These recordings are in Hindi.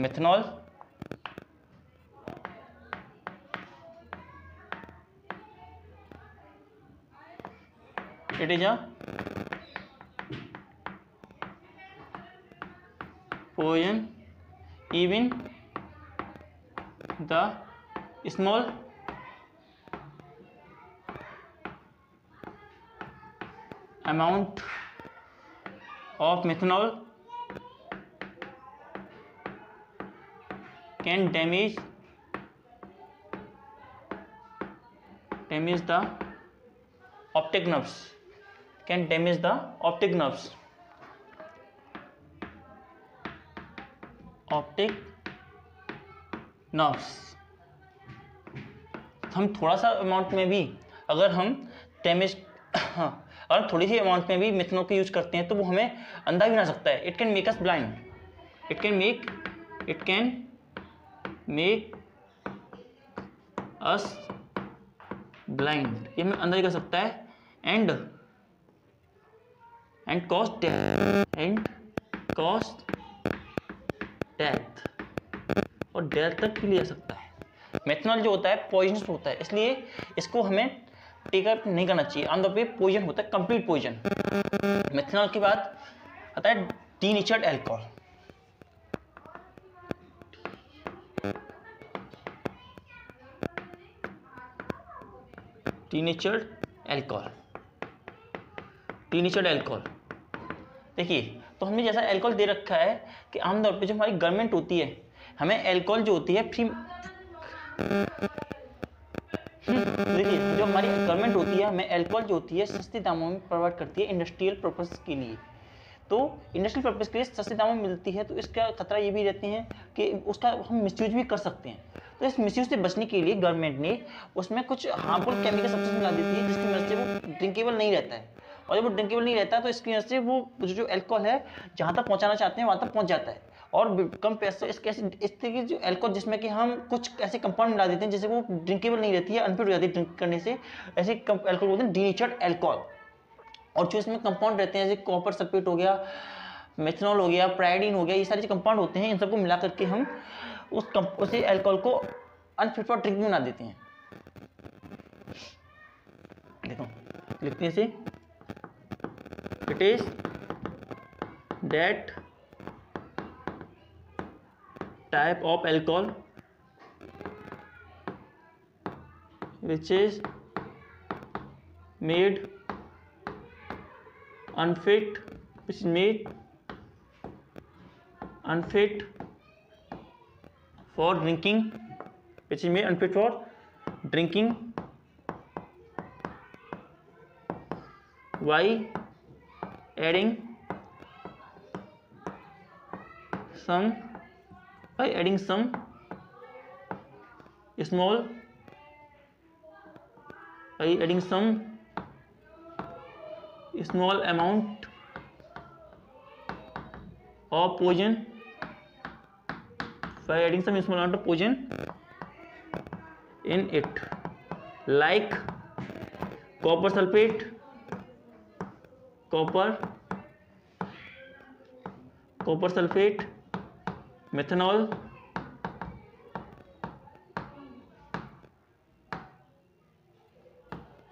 methanol it is a poison even the small amount of methanol can damage the optic nerves, can damage the optic nerves, हम थोड़ा सा अमाउंट में भी अगर हम डैमेज और थोड़ी सी अमाउंट में भी मिथनॉल का यूज करते हैं तो वो हमें अंधा भी बना सकता है। It can make us blind, it can make us blind, ये हमें अंधा भी कर सकता है एंड कॉस्ट डेथ, और डेथ तक भी ले जा सकता है। मेथनॉल जो होता है पॉइजनस होता है, इसलिए इसको हमें टेकअप नहीं करना चाहिए। आमतौर पे पॉइजन होता है, कंप्लीट पॉइजन। मेथनॉल के बाद आता है डीनेचर्ड अल्कोहल। डीनेचर्ड अल्कोहल देखिए, तो हमने जैसा अल्कोहल दे रखा है कि आमतौर पे जो हमारी गवर्नमेंट होती है हमें अल्कोहल जो होती है फ्री, देखिए जो हमारी गवर्नमेंट होती है हमें अल्कोहल जो होती है सस्ते दामों में प्रोवाइड करती है इंडस्ट्रियल पर्पस के लिए। तो इंडस्ट्रियल पर्पस के लिए सस्ते दामों में मिलती है, तो इसका खतरा ये भी रहते हैं कि उसका हम मिसयूज भी कर सकते हैं। तो इस मिसयूज से बचने के लिए गवर्नमेंट ने उसमें कुछ हार्मफुल केमिकल सब्सटेंस मिला देती है जिसकी वजह से वो ड्रिंकेबल नहीं रहता है, और जब वो ड्रिंकेबल नहीं रहता तो इसकी वजह से वो जो अल्कोहल है जहाँ तक पहुँचाना चाहते हैं वहाँ तक पहुँच जाता है, और कम पैसे इस तरह की जो अल्कोहल जिसमें कि हम कुछ ऐसे कंपाउंड मिला देते हैं जिससे वो ड्रिंकेबल नहीं रहती है, अनफिट हो जाती है ड्रिंक करने से, ऐसे अल्कोहल बोलते हैं डीनेचर्ड अल्कोहल। और जो इसमें कंपाउंड रहते हैं जैसे कॉपर सल्फेट हो गया, मेथनॉल हो गया, प्राइडीन हो गया, ये सारे जो कंपाउंड होते हैं इन सबको मिला करके हम उसी अल्कोहल को अनफिट फॉर ड्रिंकिंग बना देते हैं। देखो लिखते हैं इसे, it is that type of alcohol which is made unfit for drinking, by adding some small amount of poison, in it, like copper sulfate, methanol,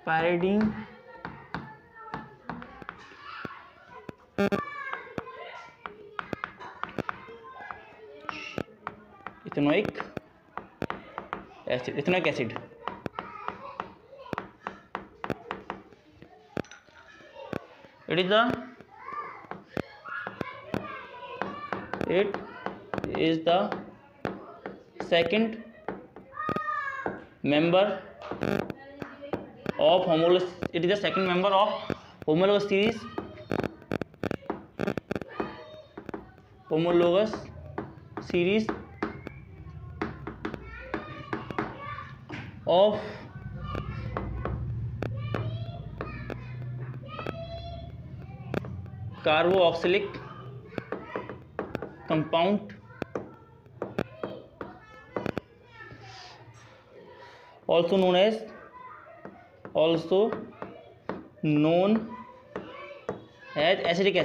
pyridine, ethanoic acid, it is the second member of homologous series of carboxylic compound also known as acetic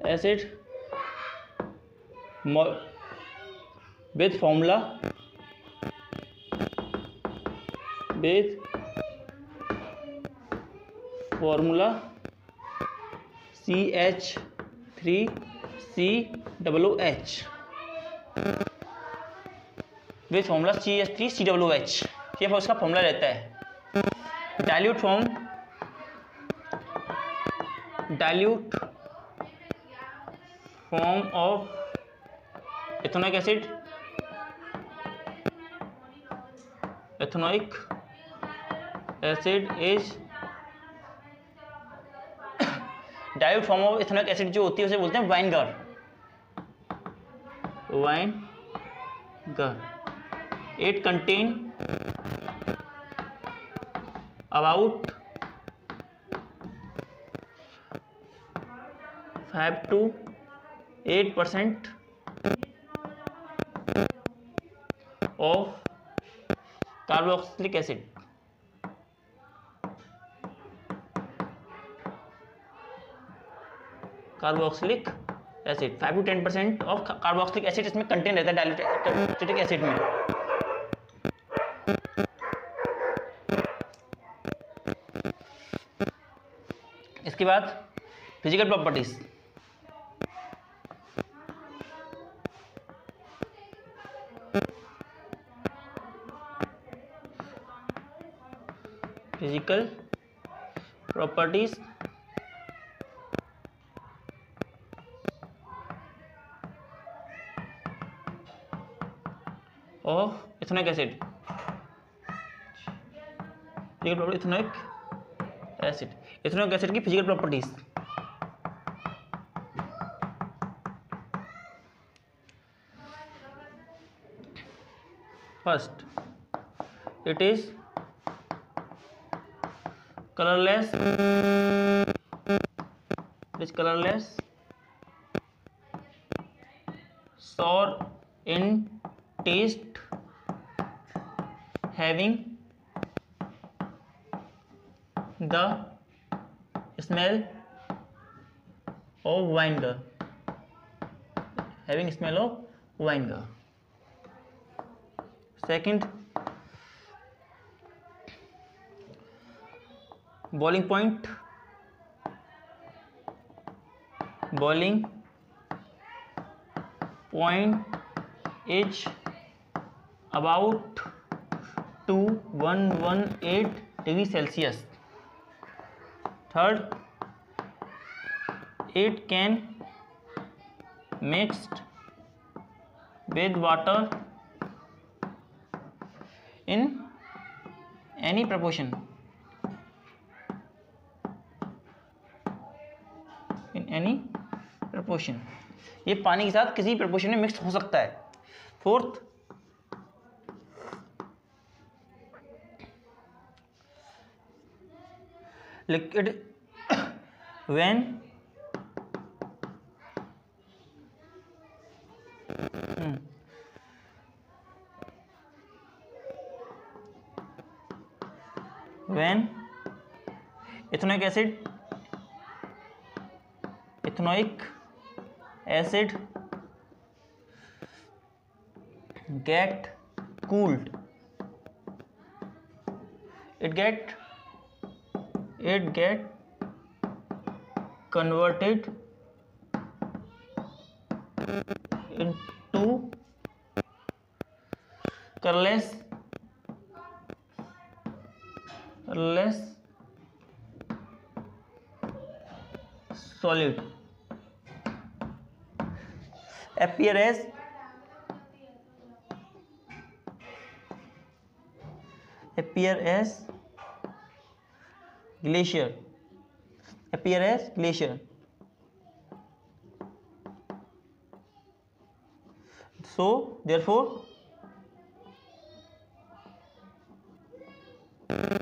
acid with formula CH3COOH with formula CH3COOH, ये उसका फॉर्मूला रहता है। Dilute form of ethanoic acid, ethanoic acid is dilute form of ethanoic acid जो होती है उसे बोलते हैं vinegar. It contain about 5 to 8% of carboxylic acid. Carboxylic acid 5 to 10% of carboxylic acid इसमें कंटेन रहता है डाइल्यूटेड एसिड में। इसके बाद physical properties. Physical properties of ethanoic acid, ethanoic acid की physical properties. First, it is colourless, sour in taste, having the smell of vinegar, Second, boiling point is about 2118 degrees Celsius. Third, it can mixed with water in any proportion. ये पानी के साथ किसी प्रपोर्शन में मिक्स हो सकता है। Fourth, liquid when ethanoic acid get cooled, it get converted into colorless solid, appear as glacier, so therefore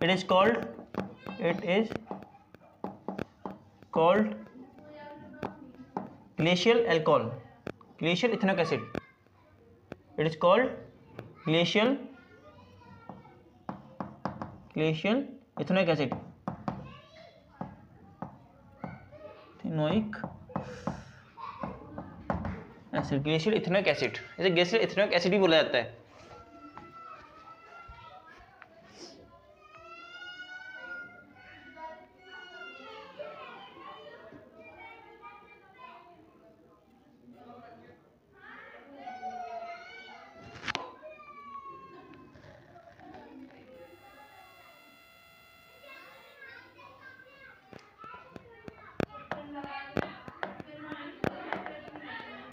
it is called glacial alcohol, glacial ethanoic acid. It is called glacial ethanoic acid. ethanoic acid, glacial ethanoic acid, इसे ग्लेशियल इथेनोइक एसिड भी बोला जाता है।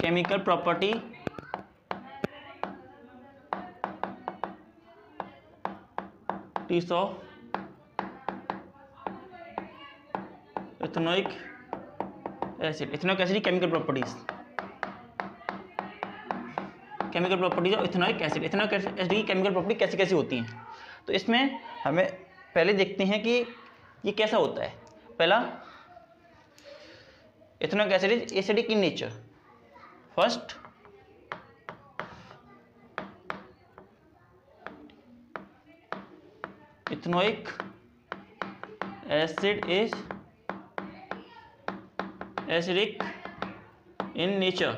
Chemical property of ethanoic acid, ethanoic acid chemical properties, chemical properties of ethanoic acid, ethanoic acid की केमिकल प्रॉपर्टी कैसी कैसी होती हैं। तो इसमें हमें पहले देखते हैं कि ये कैसा होता है। पहला, ethanoic acid is acidic in nature. First, ethanoic acid is acidic in nature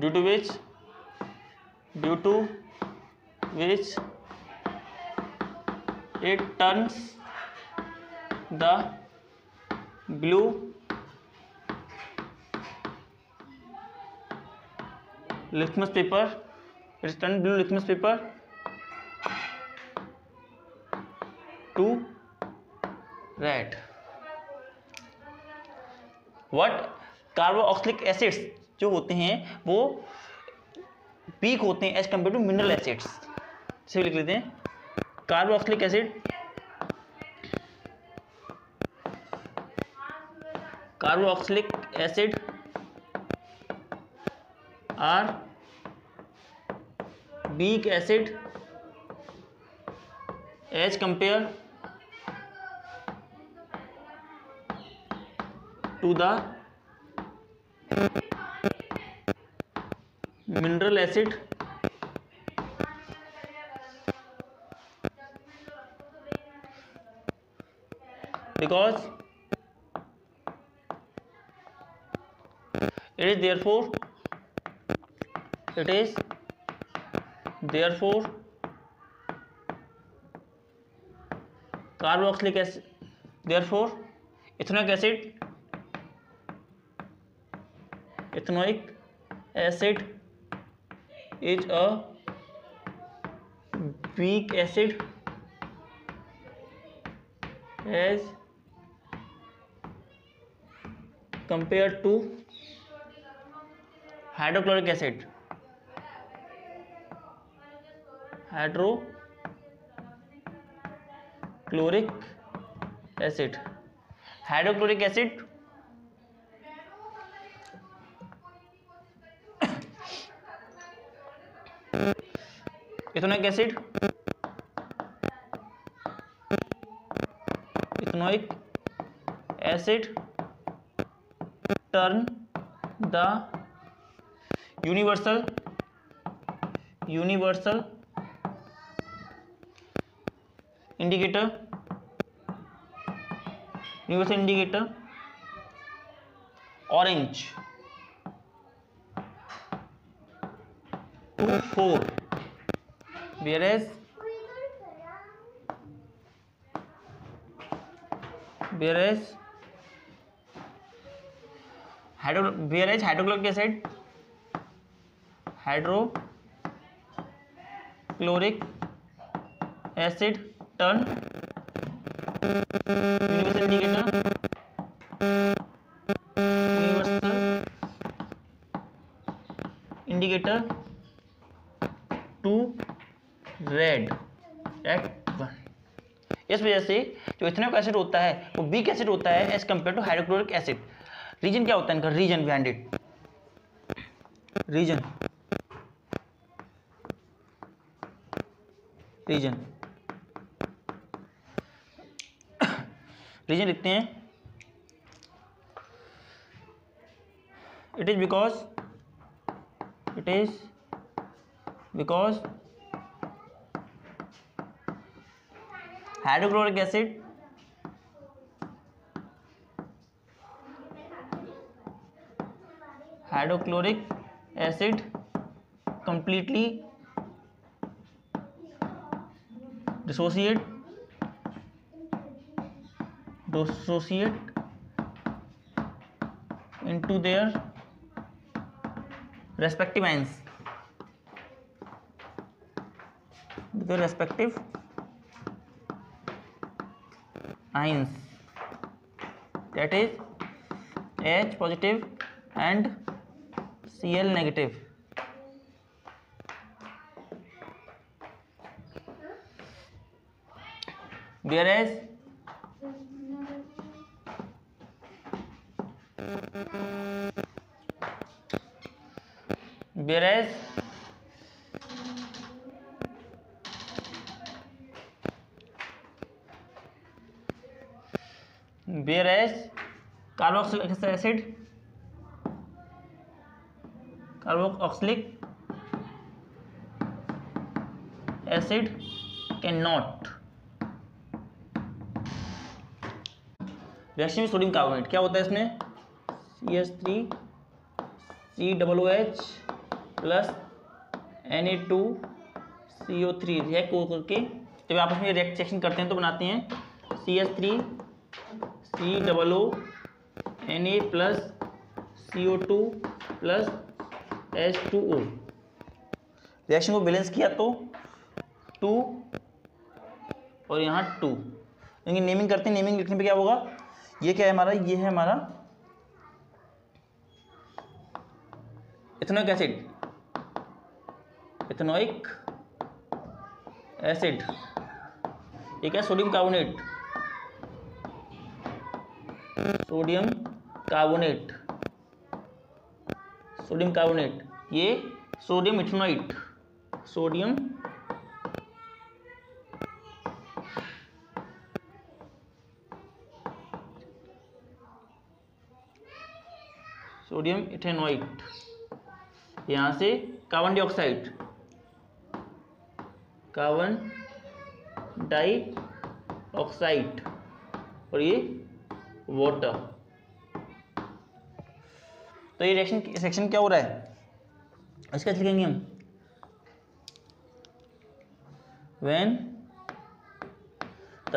due to which it turns the blue litmus paper, it is turned blue litmus paper to red. What carboxylic acids जो होते हैं वो वीक होते हैं as compare to mineral acids. से लिख लेते हैं, carboxylic acid, carboxylic acid are weak acid as compare to the mineral acid because it is therefore carboxylic acid, therefore ethanoic acid is a weak acid as compared to hydrochloric acid. Hydrochloric acid ethanoic acid turn the universal indicator orange to 4, whereas hydrochloric acid turn universal indicator to red at 1। इस वजह से जो इथेनोइक एसिड होता है वो वीक एसिड होता है as compare to hydrochloric acid. Reason क्या होता है इनका, रीजन बिहाइंड इट, रीजन लिखते हैं, it is because hydrochloric acid completely dissociate into their respective ions, that is H positive and Cl negative. Whereas carboxylic acid cannot। Reaction में सोडियम कार्बोनेट क्या होता है, इसमें CH3COOH प्लस Na2CO3 रिएक्ट करके जब आपस में रिएक्शन करते हैं तो बनाते हैं CH3COO Na plus CO2 plus H2O। Reaction को बैलेंस किया तो 2 और यहाँ 2, लेकिन नेमिंग करते हैं, नेमिंग लिखने पे क्या होगा, ये क्या है हमारा, ये है हमारा इथेनोइक एसिड, एक है सोडियम कार्बोनेट, ये सोडियम इथेनोइट, सोडियम इथेनोइट, यहाँ से कार्बन डाइऑक्साइड और ये वाटर। तो ये रिएक्शन क्या हो रहा है, इसका लिखेंगे हम, when the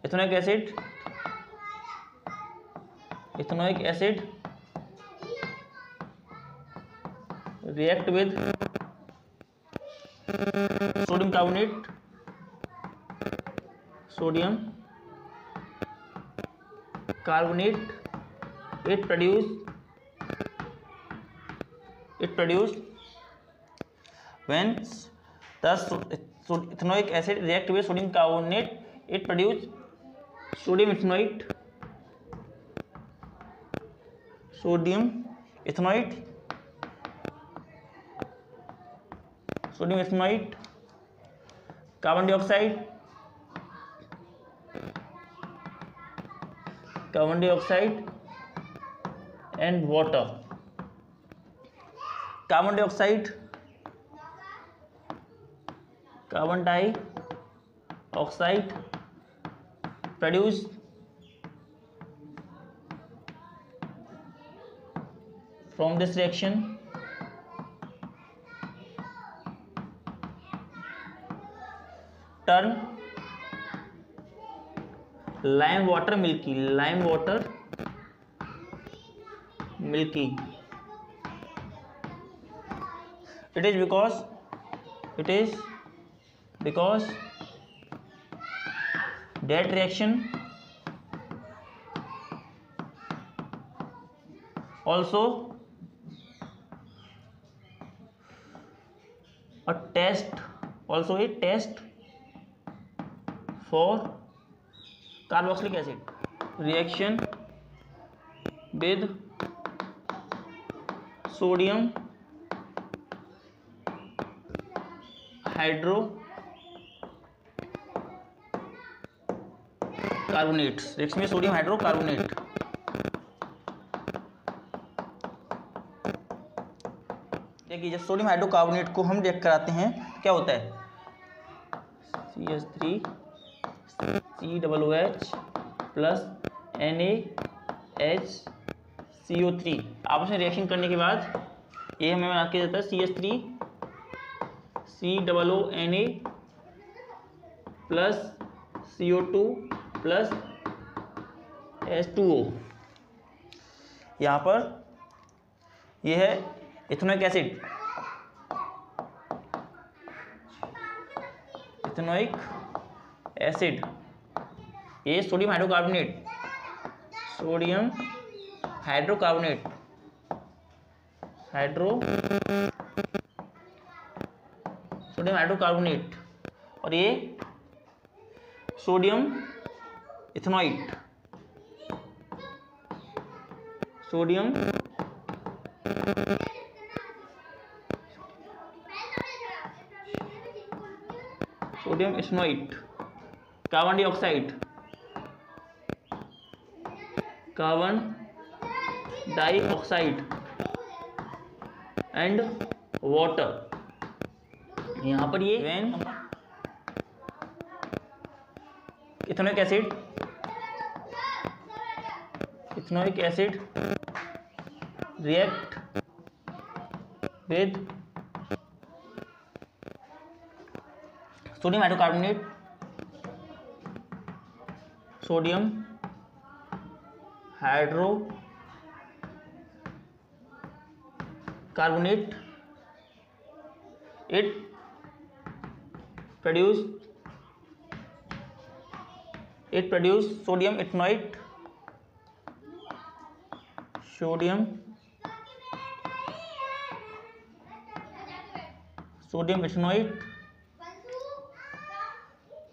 ethanoic acid react with sodium carbonate, it produce when the ethanoic acid react with sodium carbonate, it produce sodium ethanoate, carbon dioxide and water। carbon dioxide produce from this reaction turn lime water milky, it is because that reaction also a test for carboxylic acid reaction with sodium hydrocarbonate, reaction में सोडियम हाइड्रोकार्बोनेट। देखिए जब सोडियम हाइड्रोकार्बोनेट को हम रिएक्ट कराते हैं क्या होता है, CH3 COOH प्लस NaHCO3 आपस में रिएक्शन करने के बाद ये हमें बना के देता है CH3 COONA plus CO2 plus H2O। यहाँ पर यह है इथेनोइक एसिड, इथेनोइक एसिड। ये sodium hydrocarbonate, sodium hydrocarbonate, sodium hydrocarbonate, और ये sodium ethanoate, sodium ethanoate, carbon dioxide, carbon dioxide and water. यहाँ पर ये ethanoic acid react with sodium hydrocarbonate, sodium hydrocarbonate, it produce sodium ethanoate, sodium ethanoate,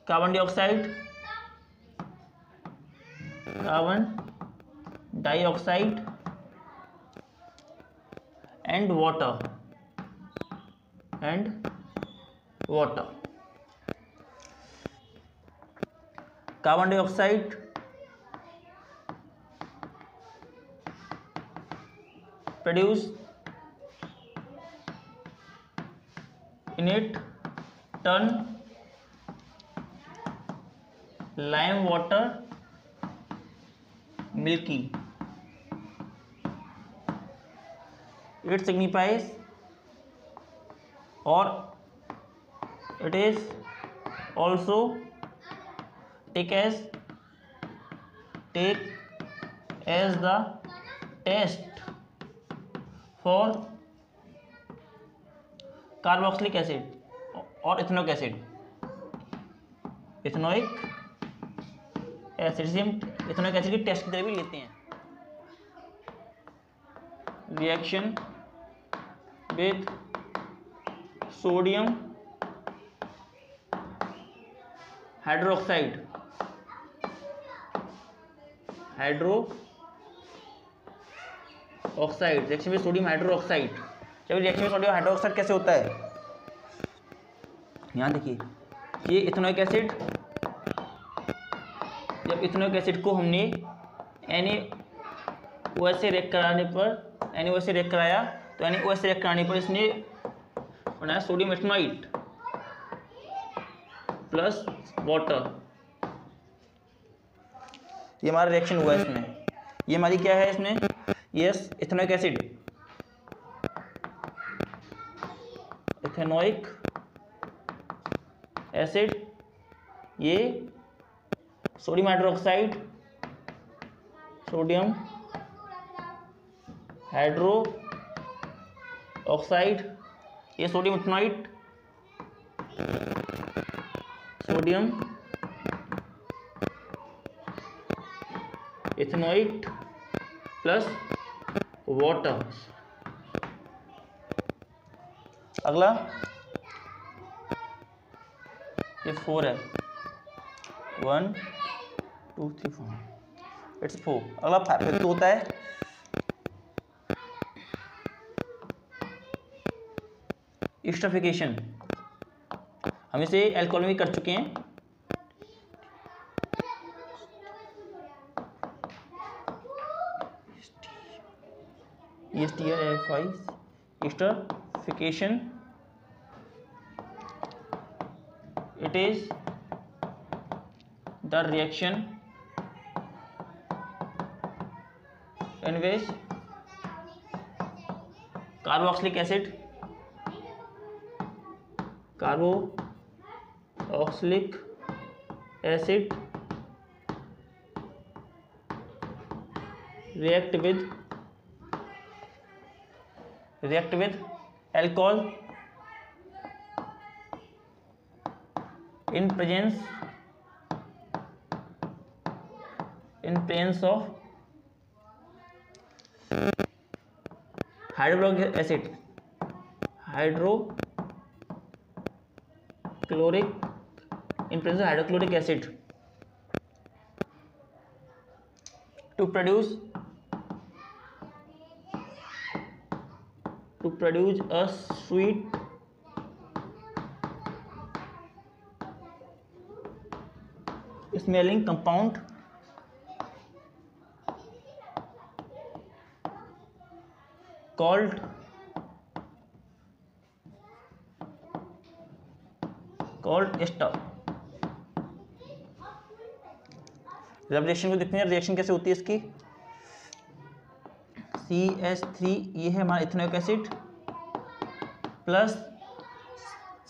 carbon dioxide and water, carbon dioxide produce in it turn lime water milky. It signifies or it is also take as the test for carboxylic acid और इथेनोइक एसिड, इथेनोइक एसिड की टेस्ट की तरह भी लेते हैं। Reaction with sodium hydroxide, reaction with sodium hydroxide. जब रिएक्शन में सोडियम हाइड्रोक्साइड कैसे होता है, यहाँ देखिए, ये इथेनोइक एसिड, जब इथेनोइक एसिड को हमने NaOH से रिएक्ट कराने पर, NaOH से रिएक्ट कराया, तो NaOH से रिएक्ट कराने पर इसने बनाया सोडियम इथेनॉइट प्लस वाटर। ये हमारा रिएक्शन हुआ इसमें। ये हमारी क्या है इसमें, yes ethanoic acid, ethanoic acid, ये सोडियम हाइड्रोक्साइड, सोडियम हाइड्रोक्साइड, ये sodium ethanoate, sodium इथेनॉइट plus water. अगला ये 4 है, 1 2 3 4, इट्स 4। अगला 5 होता है एस्टरिफिकेशन। हम इसे अल्कोहल में कर चुके हैं। Esterification, it is the reaction in which carboxylic acid react with alcohol in presence of hydrochloric acid, in presence of hydrochloric acid to produce a sweet smelling compound called ester। जब रिएक्शन को देखते हैं, रिएक्शन कैसे होती है इसकी, CH3 ये है हमारा इथेनोइक एसिड प्लस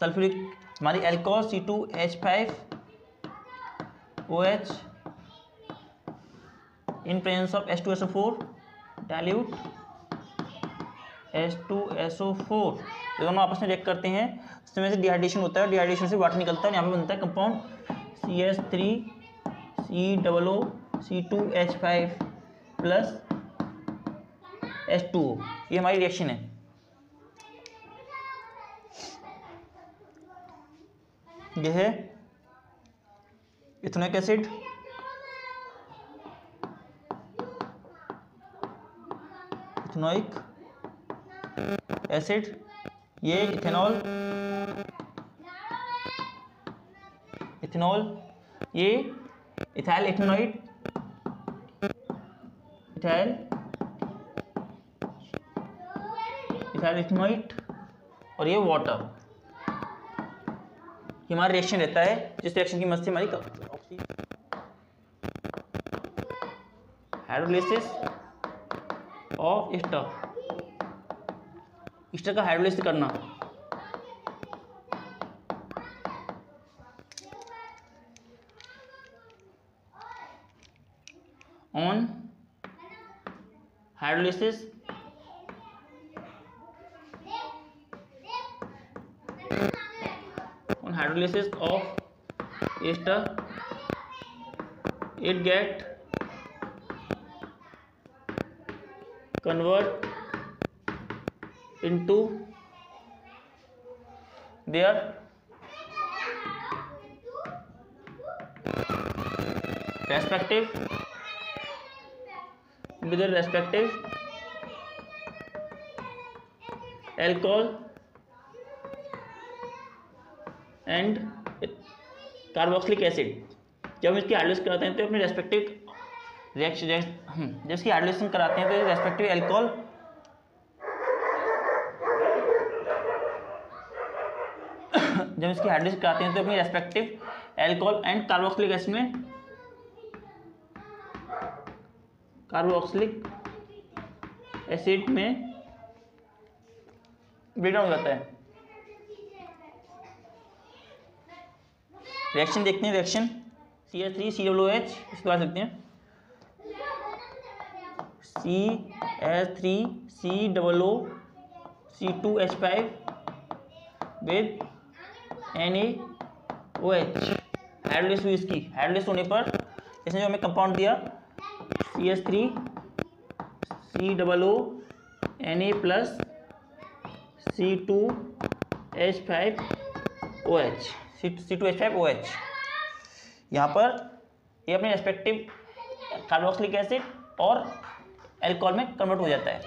सल्फ्यूरिक हमारी alcohol C2H5OH in presence of H2SO4 dilute H2SO4, ये दोनों आपस में रिएक्ट करते हैं, इसमें से डिहाइड्रेशन होता है, डिहाइड्रेशन से वाटर निकलता है और यहाँ पे बनता है कंपाउंड CH3COOC2H5 प्लस H2O। ये हमारी रिएक्शन है। यह है इथेनोइक एसिड, ये इथेनॉल, ये इथाइल इथेनोइट और ये वाटर। ये हमारा रिएक्शन रहता है, जिस रिएक्शन की मदद से हमारी हाइड्रोलिसिस ऑफ ईस्टर का हाइड्रोलिसिस करना। On hydrolysis of ester, it get convert into their respective alcohol and carboxylic acid. जब इसकी हाइड्रोलिसिस कराते हैं तो अपने रेस्पेक्टिव रिएक्शन, जब इसकी हाइड्रोलिसिस कराते हैं तो रेस्पेक्टिव एल्कोहल जब इसकी हाइड्रोलिसिस कराते हैं तो अपनी respective alcohol and carboxylic acid में ब्रेकडाउन हो जाता है। रिएक्शन देखते हैं, रिएक्शन CH3COOH, इसके बाद देखते हैं CH3COOC2H5 विद NaOH। हाइड्रोलिसिस हुई इसकी, हाइड्रोलिसिस होने पर इसने जो हमें कंपाउंड दिया CH3COO प्लस C2H5OH। यहाँ पर ये अपने रेस्पेक्टिव कार्बोक्सिलिक एसिड और एल्कोहल में कन्वर्ट हो जाता है।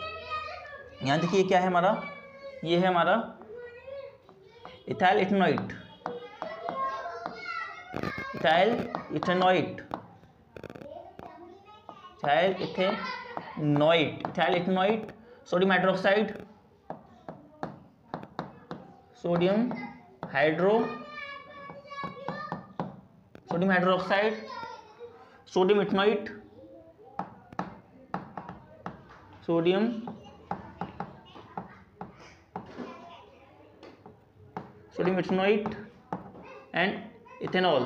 यहाँ देखिए क्या है हमारा, ये है हमारा ethyl ethanoate, sodium hydroxide, sodium hydroxide, sodium ethanoate, sodium ethanoate and ethanol,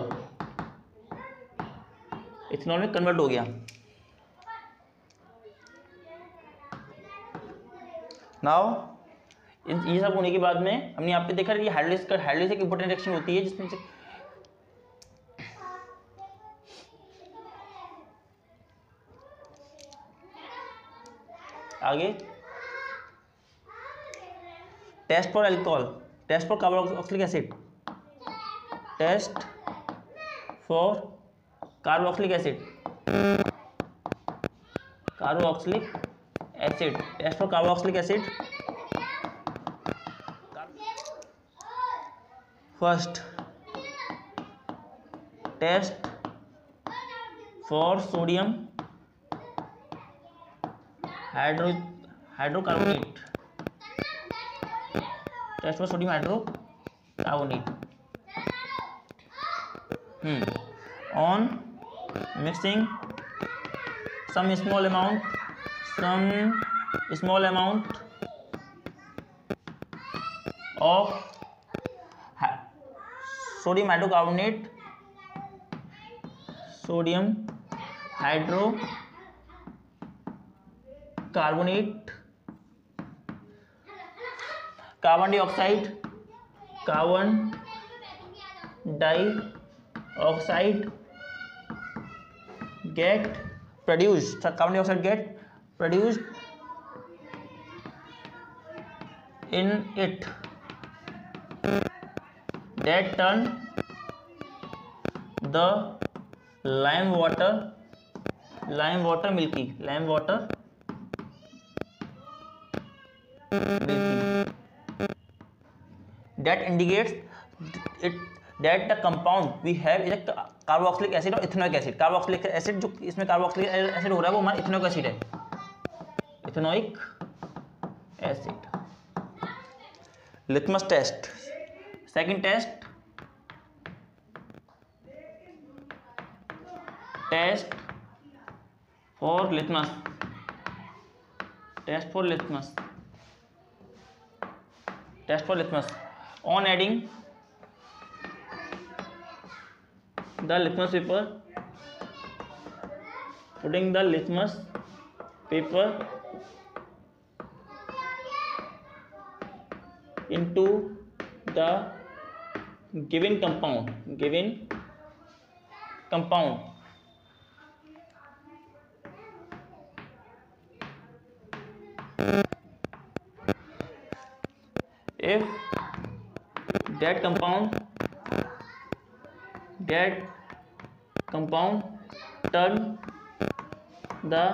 ethanol में कन्वर्ट हो गया। नाउ ये सब होने के बाद में हमने यहाँ पे देखा ये हाइड्रोलिसिस एक इंपॉर्टेंट रिएक्शन होती है जिसमें से आगे test for alcohol, test for carboxylic acid, test for carboxylic acid, carboxylic acid, test for carboxylic acid. First test for sodium hydrocarbonate, test for sodium hydrocarbonate. On mixing some small amount of sodium hydrocarbonate, sodium hydrocarbonate, carbon dioxide get produced, carbon dioxide get produced in it, that turn the lime water milky, that indicates it that the compound we have is a carboxylic acid or ethanoic acid। Carboxylic acid जो इसमें कार्बोक्सिलिक एसिड हो रहा है वो हमारा इथेनोइक एसिड है, ethanoic acid. Litmus test, second test for litmus, test for litmus on adding the litmus paper, putting the litmus paper into the given compound, if that compound turn the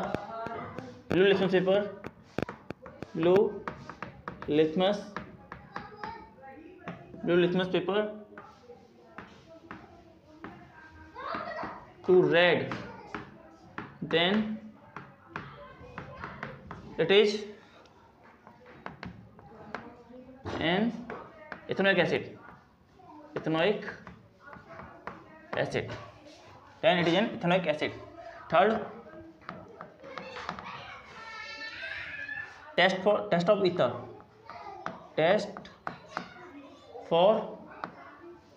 blue litmus paper to red, then it is an ethanoic acid, then it is an ethanoic acid। Third, test of ether, test for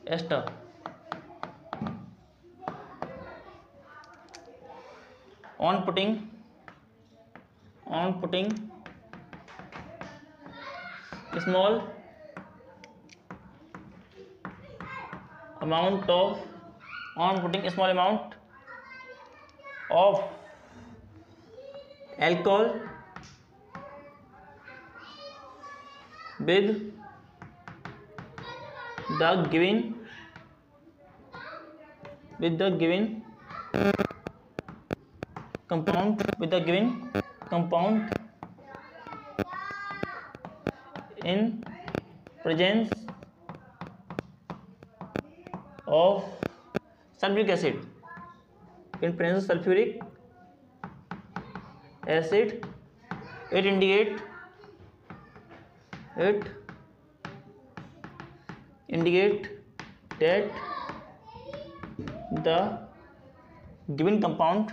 ester, on putting small amount of alcohol with the given compound in presence of sulfuric acid, it indicate that the given compound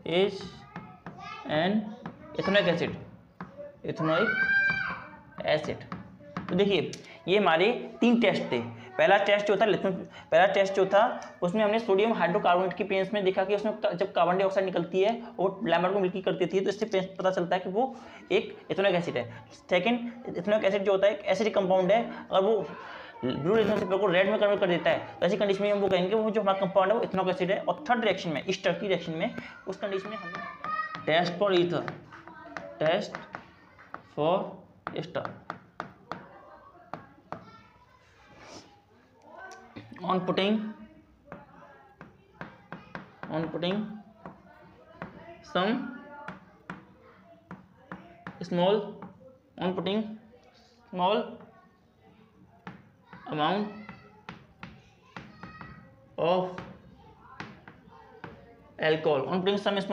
is an ethanoic acid. तो देखिए ये हमारे 3 टेस्ट थे। पहला टेस्ट जो था उसमें हमने सोडियम हाइड्रोकार्बोनेट की प्रेजेंस में देखा कि उसमें जब कार्बन डाइऑक्साइड निकलती है और लैम्बर्ट को मिल्की करती थी तो इससे पता चलता है कि वो एक इथेनोइक एसिड है। सेकंड, इथेनोइक एसिड जो होता है एक एसिडिक कंपाउंड है, अगर वो ब्लू रिएक्शन से को रेड में कन्वर्ट कर देता है तो ऐसी कंडीशन में हम वो कहेंगे वो जो हमारा कंपाउंड है वो इथेनोइक एसिड है। और थर्ड रिएक्शन में ईस्टर की रिएक्शन में उस कंडीशन में हम test for ester on putting some small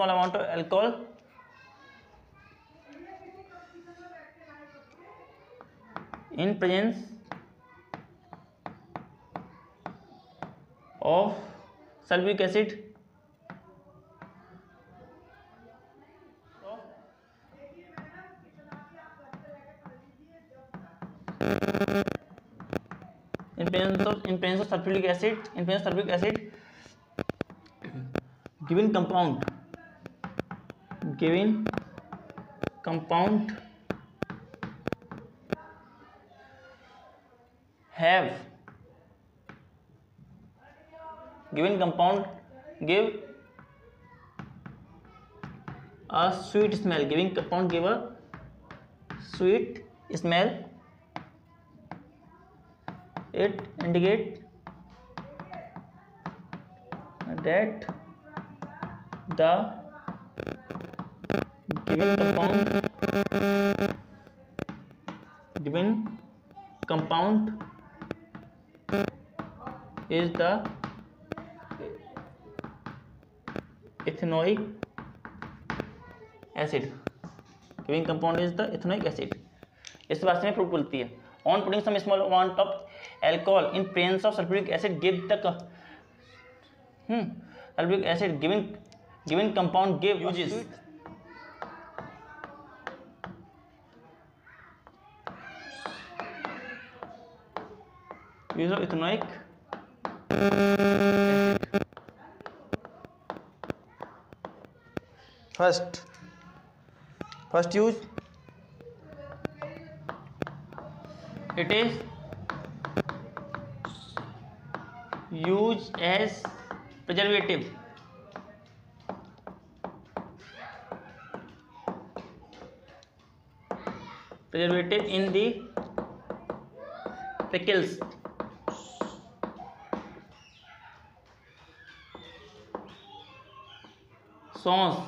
amount of alcohol in presence of sulfuric acid in presence of sulfuric acid given compound give a sweet smell. Giving compound give a sweet smell. It indicates that the given compound is the ethanoic acid. Giving compound is the ethanoic acid. इस बात में प्रूफ मिलती है। On putting some small amount of alcohol in presence of sulfuric acid give the sulfuric acid given compound give uses use of ethanoic acid. First use, it is used as preservative. In the pickles, sauce.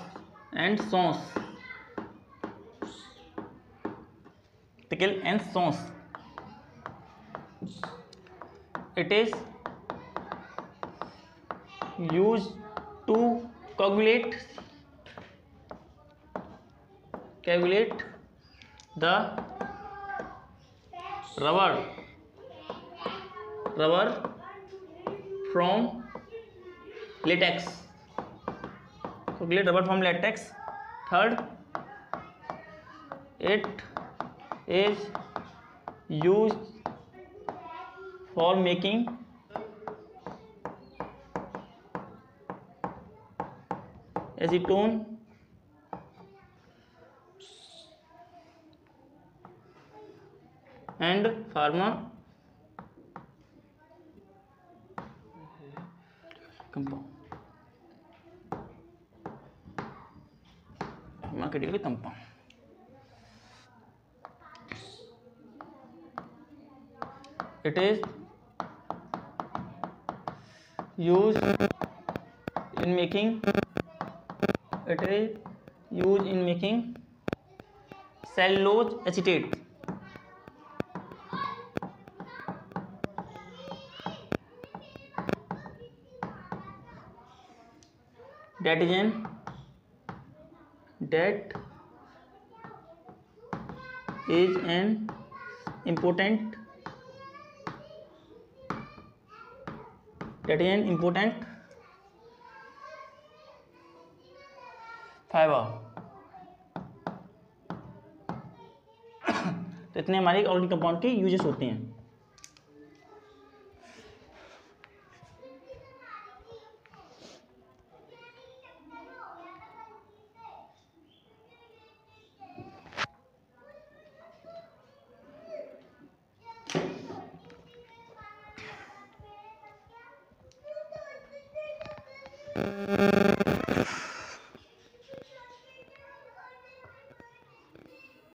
Pickle and sauce. It is used to coagulate the rubber from latex. Third, it is used for making acetone and pharma compound. Marketing compound. It is used in making cellulose acetate. That is an important fibre. तो इतने हमारे ऑर्गेनिक कंपाउंड के यूजेस होते हैं।